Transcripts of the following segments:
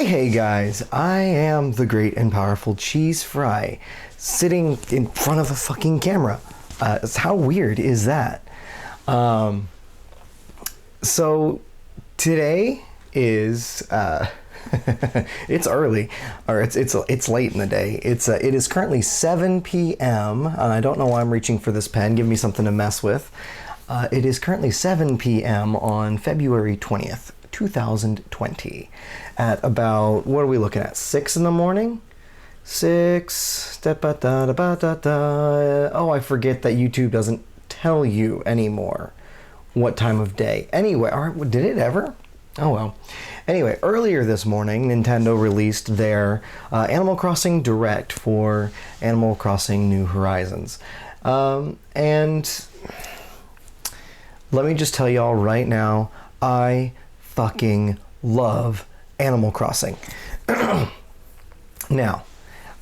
Hey guys, I am the great and powerful ChizFri, sitting in front of a fucking camera. How weird is that? So today is it's early, or it's late in the day. It is currently 7 p.m. I don't know why I'm reaching for this pen. Give me something to mess with. It is currently 7 p.m. on February 20th. 2020 at about, what are we looking at, 6 in the morning? 6 oh, I forget that YouTube doesn't tell you anymore what time of day. Anyway, did it ever? Oh well. Anyway, earlier this morning Nintendo released their Animal Crossing Direct for Animal Crossing New Horizons, and let me just tell y'all right now, I fucking love Animal Crossing. Now,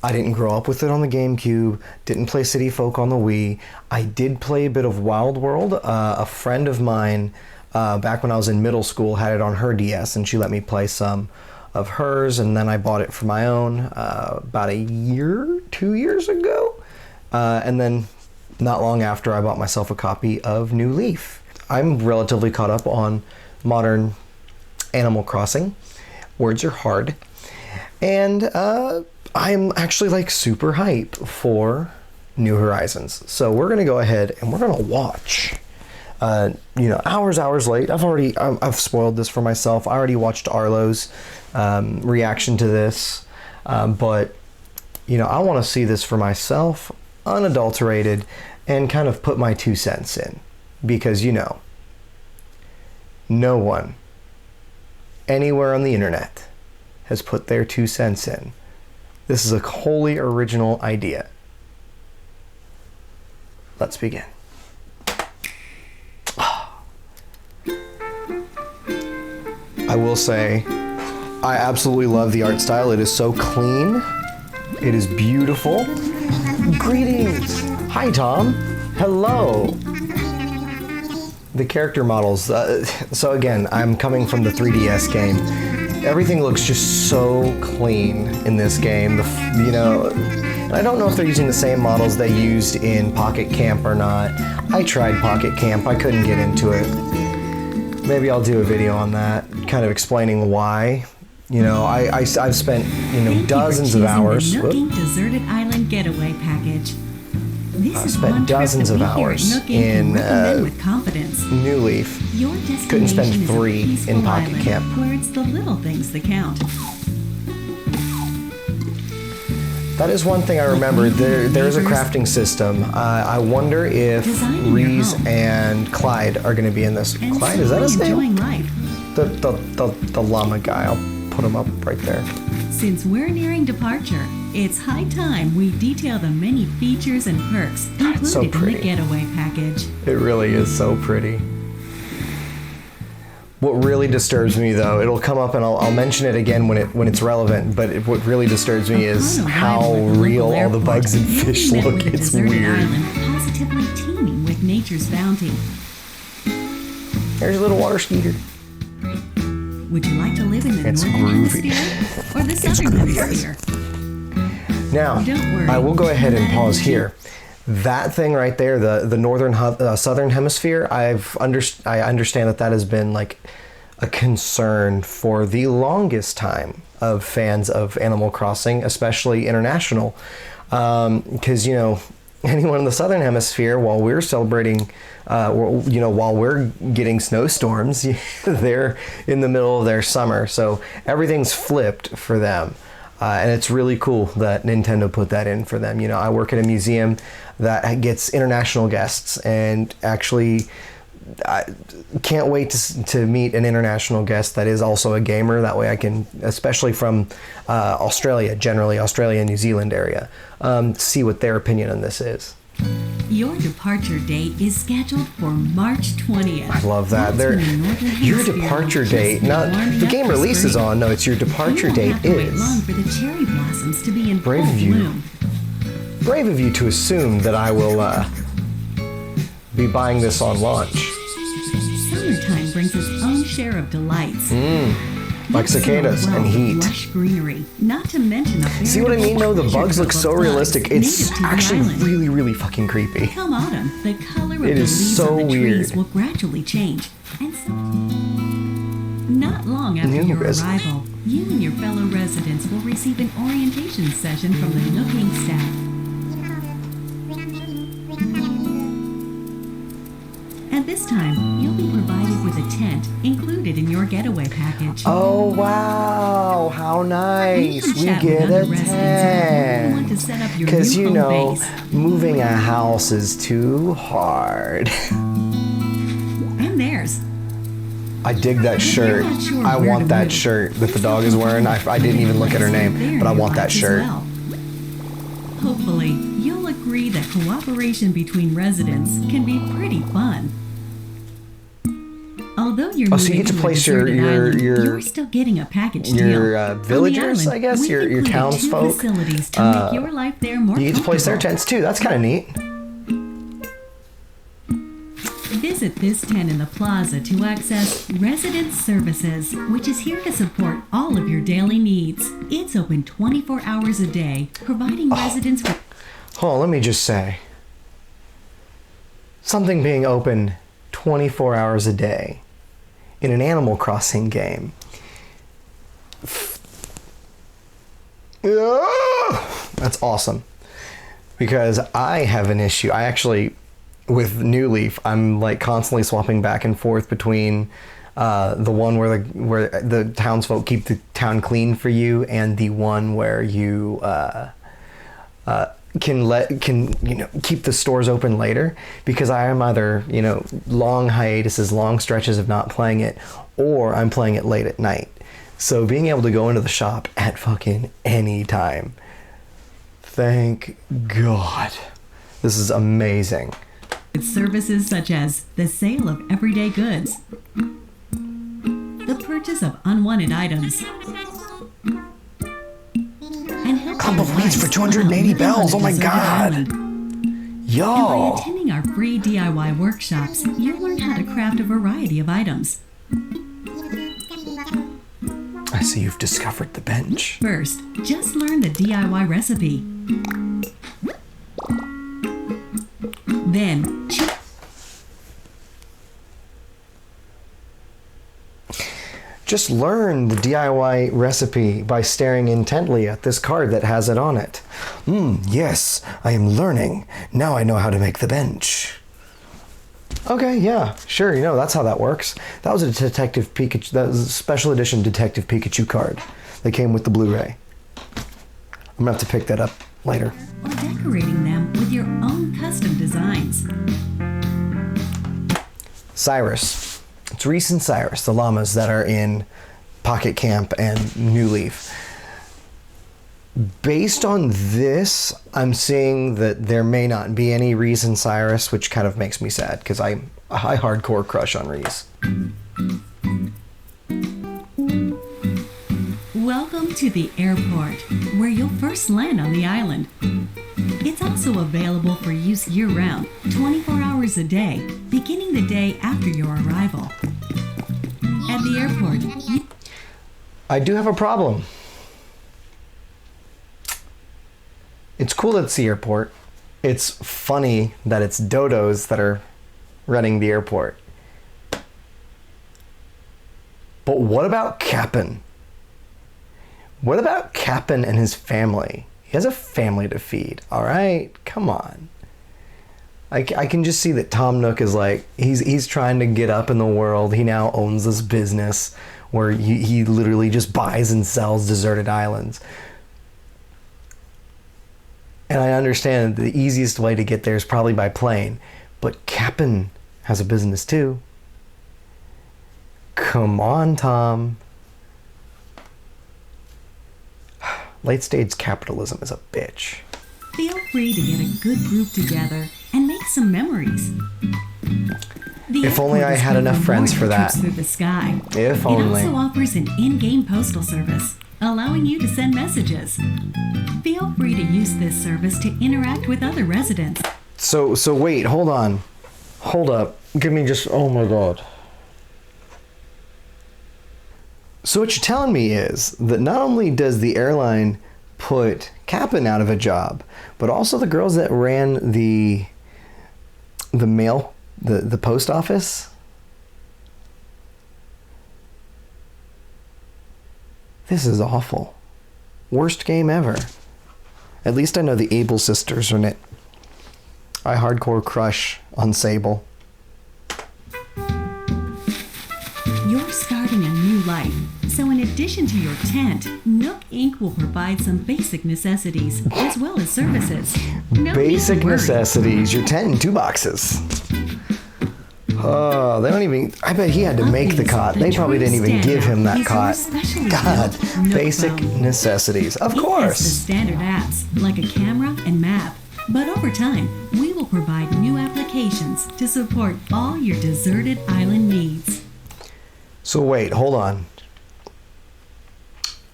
I didn't grow up with it on the GameCube, didn't play City Folk on the Wii. I did play a bit of Wild World. A friend of mine, back when I was in middle school, had it on her DS, and she let me play some of hers, and then I bought it for my own about 2 years ago. And then not long after, I bought myself a copy of New Leaf. I'm relatively caught up on modern Animal Crossing. Words are hard. And I'm actually like super hype for New Horizons. So we're gonna go ahead and we're gonna watch. Hours late. I've spoiled this for myself. I already watched Arlo's reaction to this, but I want to see this for myself, unadulterated, and kind of put my 2 cents in, because no one anywhere on the internet has put their 2 cents in. This is a wholly original idea. Let's begin. I will say, I absolutely love the art style. It is so clean. It is beautiful. Greetings. Hi, Tom. Hello. The character models. So again, I'm coming from the 3DS game. Everything looks just so clean in this game. And I don't know if they're using the same models they used in Pocket Camp or not. I tried Pocket Camp. I couldn't get into it. Maybe I'll do a video on that, kind of explaining why. I've spent dozens of hours. Deserted Island Getaway Package. I've spent dozens of hours in New Leaf. Couldn't spend 3 in Pocket Camp. Where it's the little things that count. That is one thing I remember. There is a crafting system. I wonder if Reese and Clyde are going to be in this. Clyde, is that his name? The llama guy. I'll put him up right there. Since we're nearing departure, it's high time we detail the many features and perks included in the Getaway Package. It really is so pretty. What really disturbs me, though, it'll come up and I'll mention it again when it's relevant, but what really disturbs me is how real all the bugs and fish look. It's weird. Island, positively teeming with nature's bounty. There's a little water skeeter. Would you like to live in the northern hemisphere or the southern hemisphere? Now, I will go ahead and pause here. That thing right there, the northern southern hemisphere, I understand that has been like a concern for the longest time of fans of Animal Crossing, especially international, because anyone in the southern hemisphere, while we're celebrating, while we're getting snowstorms, they're in the middle of their summer, so everything's flipped for them. And it's really cool that Nintendo put that in for them. I work at a museum that gets international guests, and actually I can't wait to meet an international guest that is also a gamer. That way I can, especially from Australia, generally Australia and New Zealand area, see what their opinion on this is. Your departure date is scheduled for March 20th. I love that. Your departure date, not the game release is on. No, it's your departure date is. Long for the cherry blossoms to be in brave of you. Bloom. Brave of you to assume that I will be buying this on launch. Summertime brings its own share of delights. like cicadas and heat. Lush greenery, not to mention a See what I mean though? The bugs look so realistic. It's actually really, really fucking creepy. Come autumn, the color of the It is leaves so on the trees weird. will gradually change. And so, not long after New your resident. arrival, you and your fellow residents will receive an orientation session from the Nooking staff. At this time, you'll be provided with a tent included in your getaway package. Oh wow, how nice. You can We chat get with other a residents about where you want to tent. set up your Because new you home know, base. moving a house is too hard. And theirs. I dig that shirt. not sure I where want to that move, shirt that the dog is wearing. I didn't even look at her name, but I want that shirt. Hopefully, you'll agree that cooperation between residents can be pretty fun. Although you're Oh, so you moving get to a place deserted island, your you're still getting a package deal. your On the villagers, island, I guess, we've your included townsfolk. 2 facilities to make your life there more You get to place their comfortable. tents too. That's kind of neat. Visit this tent in the plaza to access Resident Services, which is here to support all of your daily needs. It's open 24 hours a day, providing residents with Hold on, let me just say. Something being open 24 hours a day in an Animal Crossing game. That's awesome. Because I have an issue. I actually, with New Leaf, I'm like constantly swapping back and forth between the one where the townsfolk keep the town clean for you, and the one where you can keep the stores open later, because I am either long hiatuses, long stretches of not playing it, or I'm playing it late at night. So being able to go into the shop at fucking any time, thank God, this is amazing. services such as the sale of everyday goods, the purchase of unwanted items, and help Clump of weeds for 280 bells. Oh my God. And by Yo. attending our free DIY workshops, you'll learn how to craft a variety of items. I see you've discovered the bench. First, just learn the DIY recipe. Then, Just learn the DIY recipe by staring intently at this card that has it on it. Yes, I am learning. Now I know how to make the bench. Okay, yeah, sure, that's how that works. That was a Detective Pikachu, that was a special edition Detective Pikachu card that came with the Blu-ray. I'm gonna have to pick that up later. or decorating them with your own custom designs. Cyrus. It's Reese and Cyrus, the llamas that are in Pocket Camp and New Leaf. Based on this, I'm seeing that there may not be any Reese and Cyrus, which kind of makes me sad because I'm a high hardcore crush on Reese. Welcome to the airport, where you'll first land on the island. It's also available for use year-round, 24 hours a day, beginning the day after your arrival. At the airport, I do have a problem. It's cool that it's the airport. It's funny that it's dodos that are running the airport. But what about Cap'n? What about Cap'n and his family? He has a family to feed, all right? Come on. I can just see that Tom Nook is like, he's trying to get up in the world. He now owns this business where he literally just buys and sells deserted islands. And I understand the easiest way to get there is probably by plane, but Cap'n has a business too. Come on, Tom. Late stage capitalism is a bitch. feel free to get a good group together and make some memories. The If only airport I is had built enough for friends more for than that. trips through the sky. If only. It also offers an in-game postal service, allowing you to send messages. Feel free to use this service to interact with other residents. So wait, hold on. Hold up. Give me just, oh my God. So what you're telling me is that not only does the airline put Kaplan out of a job, but also the girls that ran the mail, the post office. This is awful. Worst game ever. At least I know the Able sisters are in it. I hardcore crush on Sable. You're starting a new life, so in addition to your tent, Nook Inc. will provide some basic necessities as well as services. No Basic need to worry. necessities. Your tent and 2 boxes. Oh, they don't even... I bet he had to make the cot. They probably didn't even give him that cot. God, basic necessities. Of It has the course. standard apps, like a camera and map. But over time, we will provide new applications to support all your deserted island needs. So wait, hold on.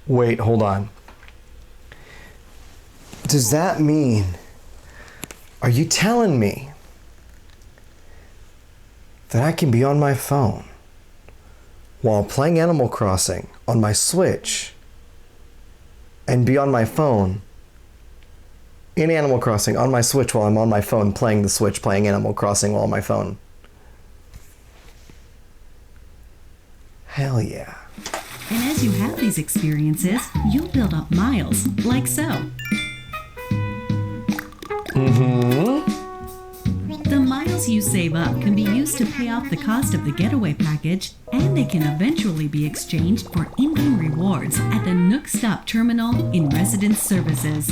Wait, hold on. Does that mean... Are you telling me that I can be on my phone while playing Animal Crossing on my Switch and be on my phone in Animal Crossing on my Switch while I'm on my phone playing the Switch, playing Animal Crossing while on my phone? Hell yeah. And as you have these experiences, you'll build up miles, like so. The miles you save up can be used to pay off the cost of the getaway package, and they can eventually be exchanged for in-game rewards at the Nook Stop Terminal in Residence Services.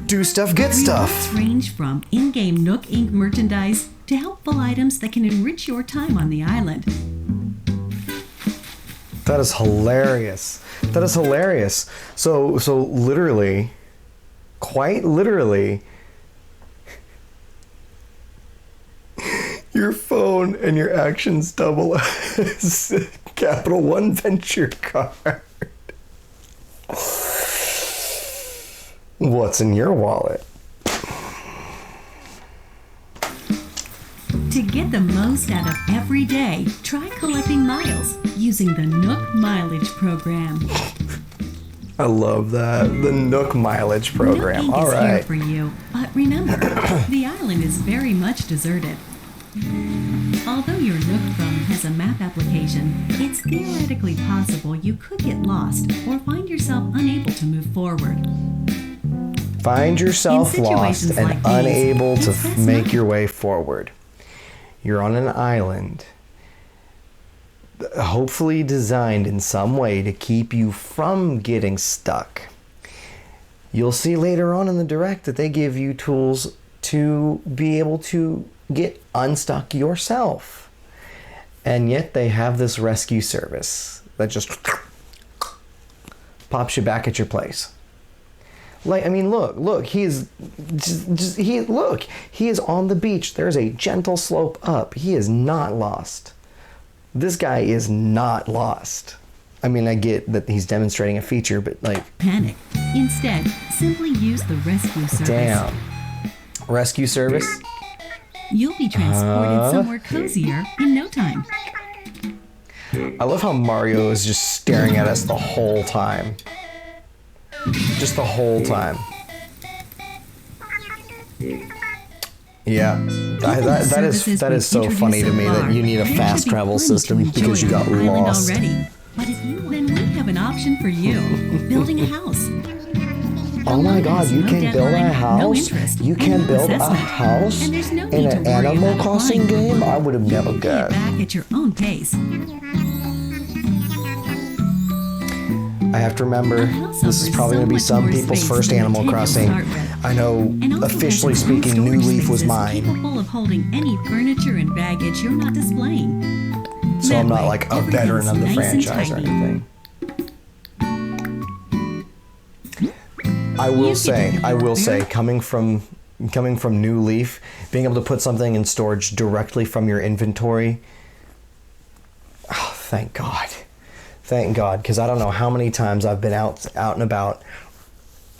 Do stuff, get stuff. Rewards range from in-game Nook Inc. merchandise to helpful items that can enrich your time on the island. That is hilarious. That is hilarious. So literally, quite literally, your phone and your actions double as Capital One Venture card. What's in your wallet? To get the most out of every day, try collecting miles using the Nook Mileage Program. I love that. The Nook Mileage Program. Nook Inc. All is here right. for you, but remember, the island is very much deserted. Although your Nook phone has a map application, it's theoretically possible you could get lost or find yourself unable to move forward. Find yourself In lost situations and like these, unable to it's best make not- your way forward. You're on an island, hopefully designed in some way to keep you from getting stuck. You'll see later on in the direct that they give you tools to be able to get unstuck yourself. And yet they have this rescue service that just pops you back at your place. Like, I mean, look, he is on the beach. There's a gentle slope up. He is not lost. This guy is not lost. I mean, I get that he's demonstrating a feature, but like... Panic. Instead, simply use the rescue service. Damn. Rescue service? You'll be transported somewhere cozier in no time. I love how Mario is just staring at us the whole time. Just the whole time. Yeah, that is so funny to me that you need a fast travel system because you got lost. Already. But if you, then we have an option for you: building a house. Oh my God, you can build a house? You can build a house in an Animal Crossing game? I would have never Pay it guessed. back at your own pace. I have to remember, this is probably going to be some people's first Animal Crossing. I know, officially speaking, New Leaf was mine. Capable of holding any furniture and baggage you're not displaying. So I'm not like a veteran of the franchise or anything. I will say, coming from New Leaf, being able to put something in storage directly from your inventory, oh, thank God. Thank God, because I don't know how many times I've been out and about,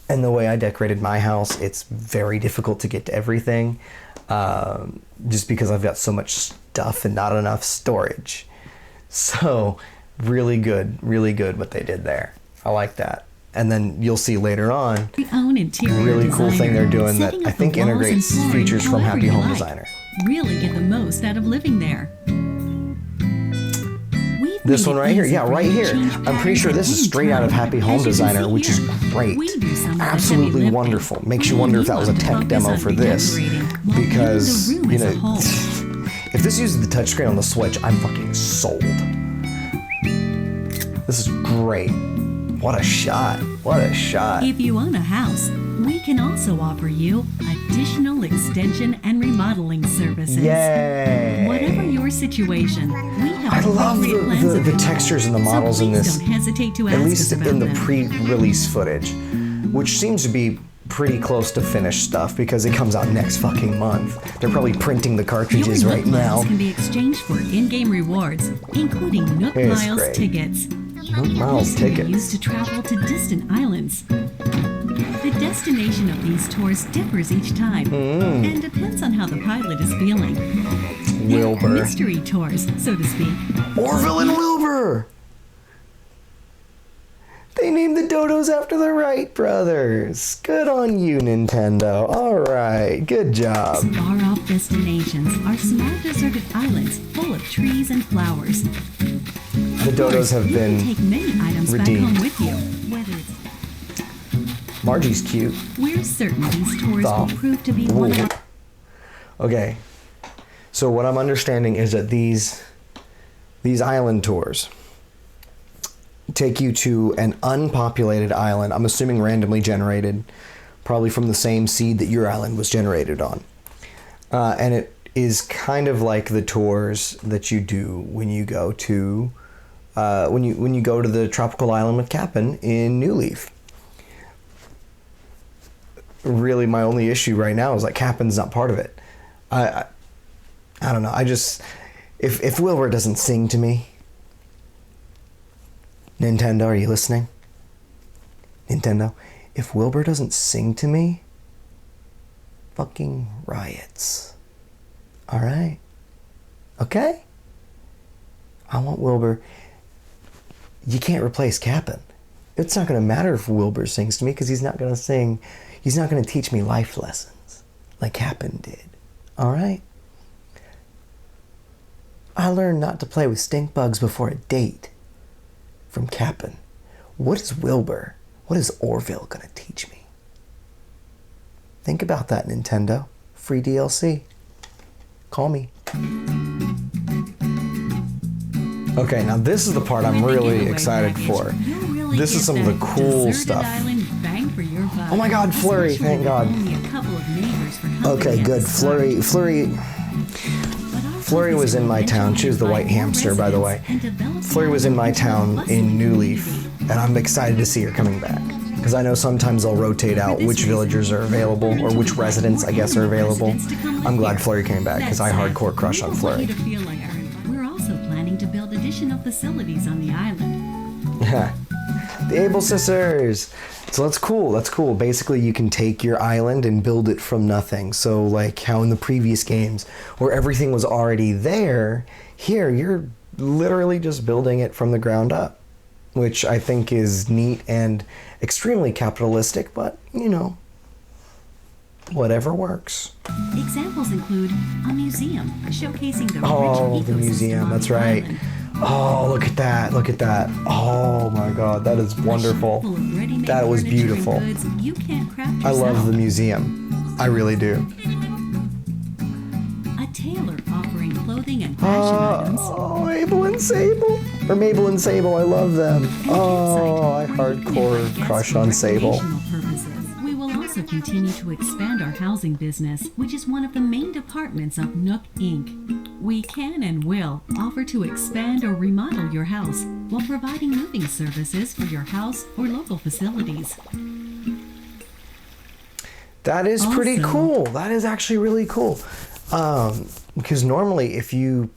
and the way I decorated my house, it's very difficult to get to everything, just because I've got so much stuff and not enough storage. So Really good what they did there. I like that. And then you'll see later on a really cool thing they're doing that I think integrates features from Happy Home Designer. Really get the most out of living there. This one right here, yeah, right here. I'm pretty sure this is straight out of Happy Home Designer, which is great. Absolutely wonderful. Makes you wonder if that was a tech demo for this. Because, you know, if this uses the touchscreen on the Switch, I'm fucking sold. This is great. What a shot. What a shot. If you own a house, we can also offer you additional extension and remodeling services. Yay! Whatever your situation, we have I love the textures and the models in this, don't hesitate to ask at least us about in the them. pre-release footage, which seems to be pretty close to finished stuff because it comes out next fucking month. They're probably printing the cartridges Your right Nook now. Miles can be exchanged for in-game rewards, including Nook It's Miles great. tickets. Nook Miles These can be tickets. used to travel to distant islands. The destination of these tours differs each time and depends on how the pilot is feeling. They're Wilbur. mystery tours, so to speak. Orville and Wilbur! They named the dodos after the Wright brothers. Good on you, Nintendo. All right, good job. Far-off destinations are small deserted islands full of trees and flowers. The dodos have You can been take many items redeemed. back home with you, whether it's... Margie's cute. We're certain these tours will prove to be one of our... Okay, so what I'm understanding is that these island tours take you to an unpopulated island. I'm assuming randomly generated, probably from the same seed that your island was generated on. And it is kind of like the tours that you do when you go to when you go to the tropical island with Cap'n in New Leaf. Really, my only issue right now is that Cap'n's not part of it. I don't know. I just if Wilbur doesn't sing to me. Nintendo, are you listening? Nintendo, if Wilbur doesn't sing to me, fucking riots. All right? Okay? I want Wilbur. You can't replace Cap'n. It's not going to matter if Wilbur sings to me because he's not going to sing. He's not going to teach me life lessons like Cap'n did. All right? I learned not to play with stink bugs before a date from Cap'n. What is Wilbur? What is Orville going to teach me? Think about that, Nintendo. Free DLC. Call me. Okay, now this is the part I'm really excited for. This is some of the cool stuff. Oh my God, Flurry, thank God. Okay, good. Flurry was in my town. She was the white hamster, by the way. Flurry was in my town in New Leaf, and I'm excited to see her coming back. Because I know sometimes they'll rotate out which villagers are available, or which residents, I guess, are available. I'm glad Flurry came back, because I hardcore crush on Flurry. We're also planning to build additional facilities on the island. The Able Sisters! So that's cool, that's cool. Basically, you can take your island and build it from nothing. So like how in the previous games, where everything was already there, here you're literally just building it from the ground up. Which I think is neat and extremely capitalistic, but, you know, whatever works. Examples include a museum showcasing the Oh, rich the ecosystem museum, on that's the right. island. Oh, look at that, look at that. Oh my God, that is wonderful. Full of ready-made That was furniture and beautiful. goods you can't craft I yourself. love the museum. I really do. A tailor offering clothing and fashion items. Oh, Abel and Sable. Or Mabel and Sable, I love them. Oh, I hardcore crush on Sable. We will also continue to expand our housing business, which is one of the main departments of Nook Inc. We can and will offer to expand or remodel your house while providing moving services for your house or local facilities. That is pretty Also- cool. That is actually really cool. Because normally if you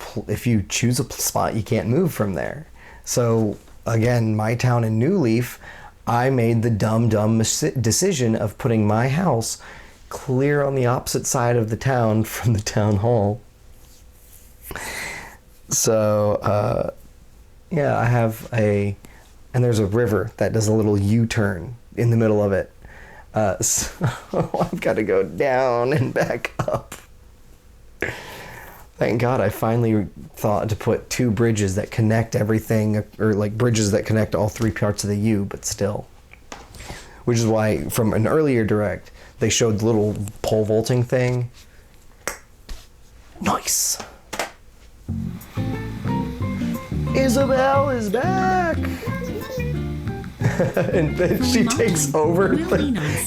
choose a spot, you can't move from there. So again, my town in New Leaf, I made the dumb decision of putting my house clear on the opposite side of the town from the town hall. So Yeah, I have and there's a river that does a little U-turn in the middle of it. So I've got to go down and back up. Thank God I finally thought to put 2 bridges that connect everything, or like bridges that connect all 3 parts of the U, but still. Which is why from an earlier direct, they showed the little pole vaulting thing. Nice. Isabel is back. And then she takes over.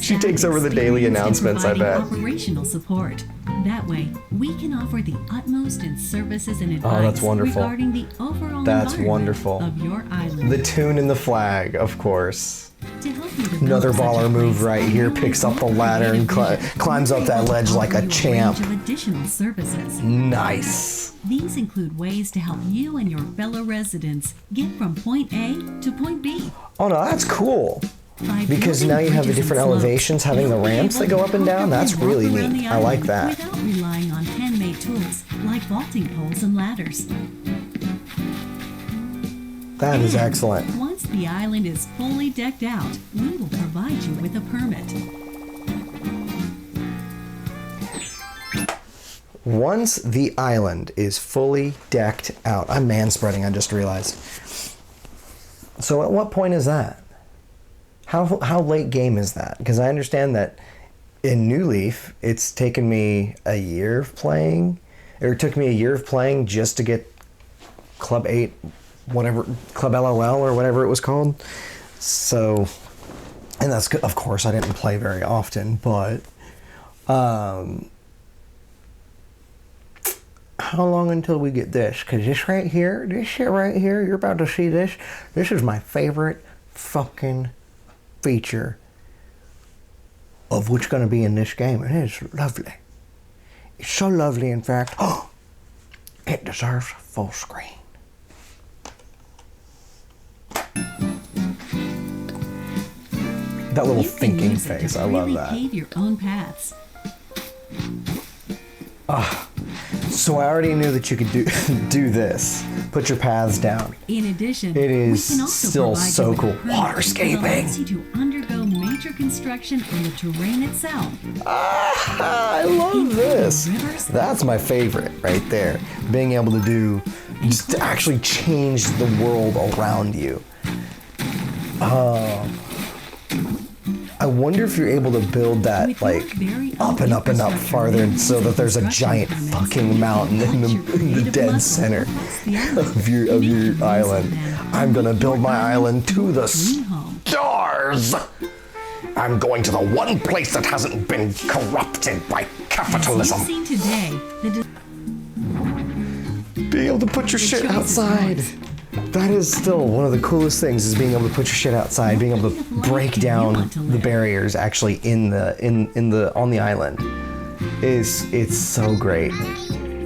She takes over the daily announcements. I bet. Operational support. That way, we can offer the utmost in services and advice that's wonderful. regarding the overall That's environment wonderful. of your island. The tune and the flag, of course. To help you develop Another such a baller move place, right here. we Picks up the will ladder and create a vision. climbs up that ledge like a Offer you champ. range of additional services. Nice. These include ways to help you and your fellow residents get from point A to point B. Oh no, that's cool. By Because building now you have the bridges different and slopes, elevations, having the you'll be ramps that able go to up and down. That's comfortably really walk around neat. the I like island that. Without relying on handmade tools like vaulting poles and ladders. That is And excellent. Once the island is fully decked out, we will provide you with a permit. Once the island is fully decked out, I'm manspreading, I just realized. So at what point is that? How late game is that? Because I understand that in New Leaf, it's taken me a year of playing, or it took me a year of playing just to get Club 8, whatever, Club LOL or whatever it was called. So, and that's good. Of course, I didn't play very often, but how long until we get this? Because this right here, this shit right here, you're about to see this. This is my favorite fucking feature of what's going to be in this game. It is lovely. It's so lovely, in fact. Oh, it deserves full screen. That little You can thinking use it to face, I love freely that. pave your own paths. So I already knew that you could do this. Put your paths down. In addition, It is we can also still provide so you with cool. a permit Waterscaping. that allows you to undergo major construction on the terrain itself. I love this. That's my favorite right there. Being able to do, just to actually change the world around you. I wonder if you're able to build that With your like very up own and up and up infrastructure farther and so that there's a construction giant permits, fucking you mountain can in flex your the creative dead muscle center across the island, of your making use island. them I'm gonna make build your my island to your the dream home. stars. I'm going to the one place that hasn't been corrupted by As capitalism. you've seen today, the Being able to put your shit choice is outside. yours. That is still one of the coolest things, is being able to put your shit outside, being able to break down the barriers actually on the island. It's so great.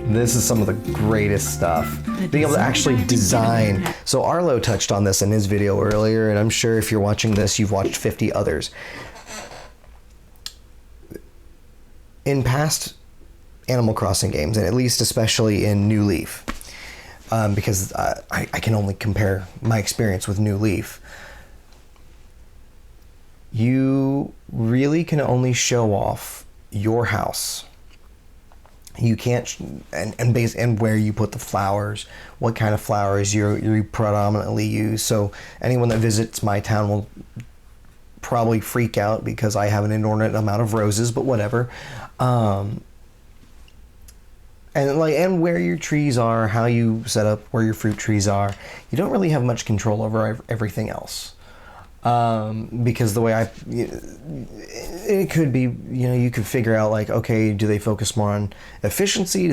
This is some of the greatest stuff. Being able to actually design. So Arlo touched on this in his video earlier, and I'm sure if you're watching this, you've watched 50 others. In past Animal Crossing games, and at least especially in New Leaf, because I can only compare my experience with New Leaf, you really can only show off your house. You can't, and where you put the flowers, what kind of flowers you predominantly use. So anyone that visits my town will probably freak out because I have an inordinate amount of roses, but whatever. And where your trees are, how you set up where your fruit trees are, you don't really have much control over everything else. Because the way it could be, you could figure out like, okay, do they focus more on efficiency?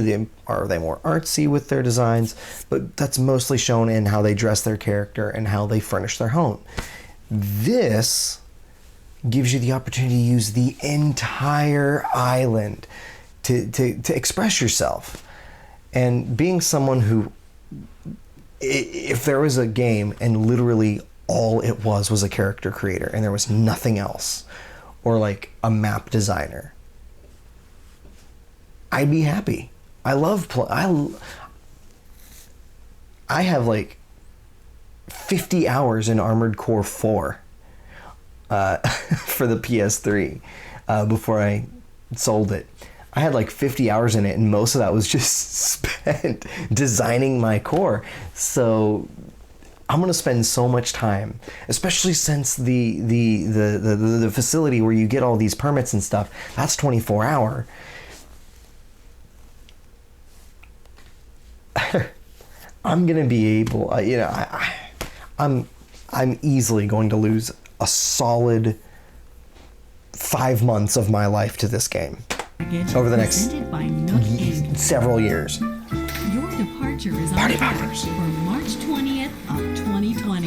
Are they more artsy with their designs? But that's mostly shown in how they dress their character and how they furnish their home. This gives you the opportunity to use the entire island to express yourself. And being someone who, if there was a game and literally all it was a character creator and there was nothing else, or like a map designer, I'd be happy. I love I have like 50 hours in Armored Core 4 for the PS3 before I sold it. I had like 50 hours in it, and most of that was just spent designing my core. So I'm gonna spend so much time, especially since the facility where you get all these permits and stuff, that's 24 hour. I'm gonna be able, I'm easily going to lose a solid 5 months of my life to this game over the next several years. Your departure is Party on poppers. for March 20th of 2020.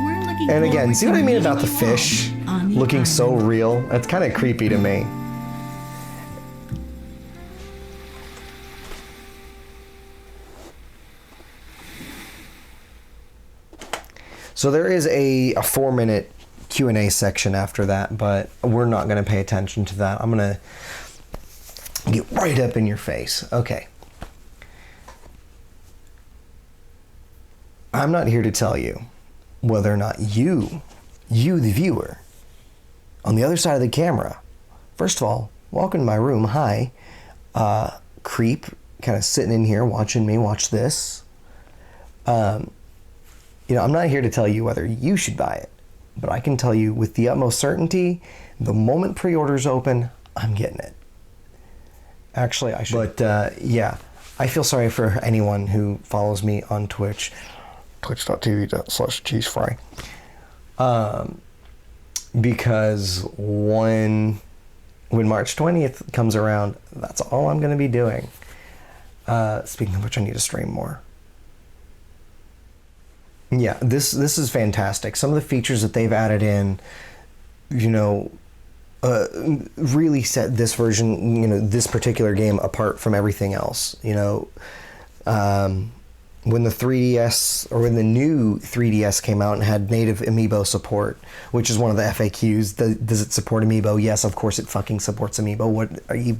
We're looking And again, forward see what to I mean meeting about the you all fish on the looking so island. real? That's kind of creepy to me. So there is a 4-minute Q&A section after that, but we're not going to pay attention to that. I'm going to get right up in your face. Okay. I'm not here to tell you whether or not you, the viewer, on the other side of the camera, first of all, welcome to my room. Hi. Creep, kind of sitting in here watching me watch this. I'm not here to tell you whether you should buy it, but I can tell you with the utmost certainty, the moment pre-orders open, I'm getting it. Actually, I should. But yeah, I feel sorry for anyone who follows me on Twitch, twitch.tv/ChizFri. Because when March 20th comes around, that's all I'm going to be doing. Speaking of which, I need to stream more. Yeah, this is fantastic. Some of the features that they've added in, really set this version, this particular game apart from everything else. When the 3DS, or when the new 3DS came out and had native Amiibo support, which is one of the FAQs, does it support Amiibo? Yes, of course it fucking supports Amiibo. What are you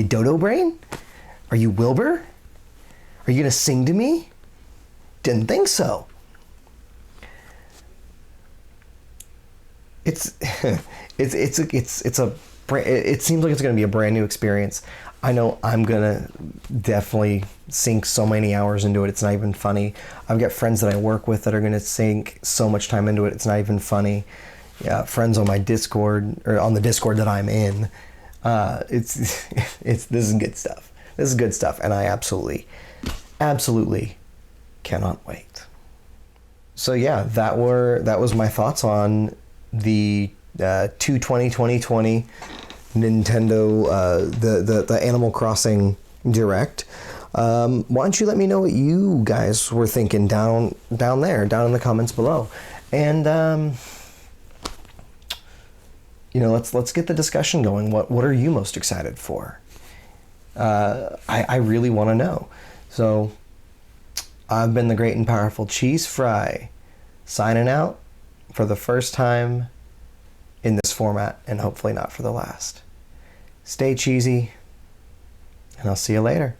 Dodo Brain? Are you Wilbur? Are you gonna sing to me? Didn't think so. It seems like it's going to be a brand new experience. I know I'm going to definitely sink so many hours into it. It's not even funny. I've got friends that I work with that are going to sink so much time into it. It's not even funny. Yeah, friends on my Discord, or on the Discord that I'm in. This is good stuff. This is good stuff, and I absolutely cannot wait. So yeah, that was my thoughts on the 2/20/2020 Nintendo, the Animal Crossing Direct. Why don't you let me know what you guys were thinking down there in the comments below, and let's get the discussion going. What are you most excited for? I really want to know. So I've been the great and powerful ChizFri, signing out for the first time in this format, and hopefully not for the last. Stay cheesy, and I'll see you later.